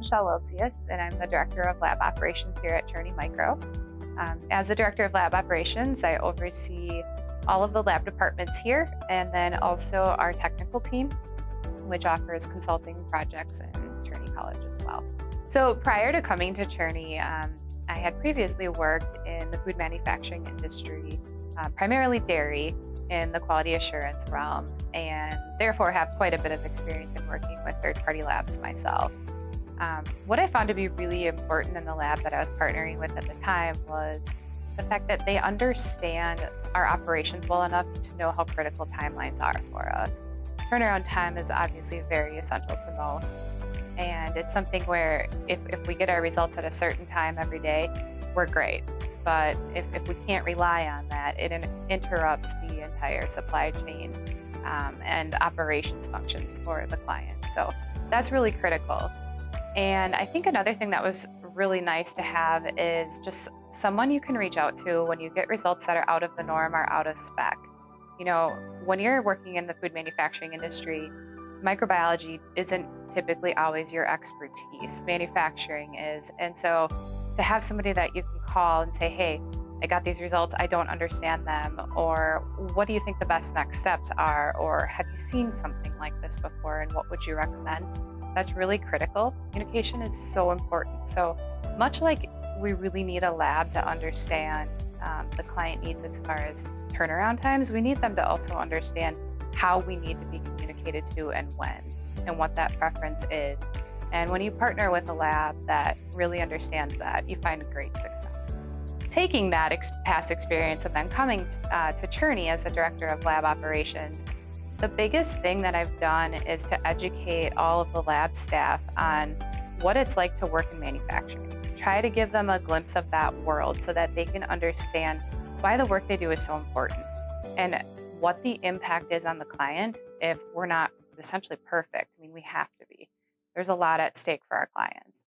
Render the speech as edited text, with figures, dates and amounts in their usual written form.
Michelle Wiltsius, and I'm the Director of Lab Operations here at Cherney Micro. As the Director of Lab Operations, I oversee all of the lab departments here, and then also our technical team, which offers consulting projects in Cherney College as well. So prior to coming to Cherney, I had previously worked in the food manufacturing industry, primarily dairy, in the quality assurance realm, and therefore have quite a bit of experience in working with third-party labs myself. What I found to be really important in the lab that I was partnering with at the time was the fact that they understand our operations well enough to know how critical timelines are for us. Turnaround time is obviously very essential to most, and it's something where if we get our results at a certain time every day, we're great. But if we can't rely on that, it interrupts the entire supply chain and operations functions for the client. So that's really critical. And I think another thing that was really nice to have is just someone you can reach out to when you get results that are out of the norm or out of spec. You know, when you're working in the food manufacturing industry, microbiology isn't typically always your expertise. Manufacturing is. And so to have somebody that you can call and say, hey, I got these results, I don't understand them, or what do you think the best next steps are, or have you seen something like this before and what would you recommend? That's really critical. Communication is so important. So much like we really need a lab to understand the client needs as far as turnaround times, we need them to also understand how we need to be communicated to and when, and what that preference is. And when you partner with a lab that really understands that, you find great success. Taking that past experience and then coming to Cherney as the Director of Lab Operations, the biggest thing that I've done is to educate all of the lab staff on what it's like to work in manufacturing. Try to give them a glimpse of that world so that they can understand why the work they do is so important and what the impact is on the client if we're not essentially perfect. I mean, we have to be. There's a lot at stake for our clients.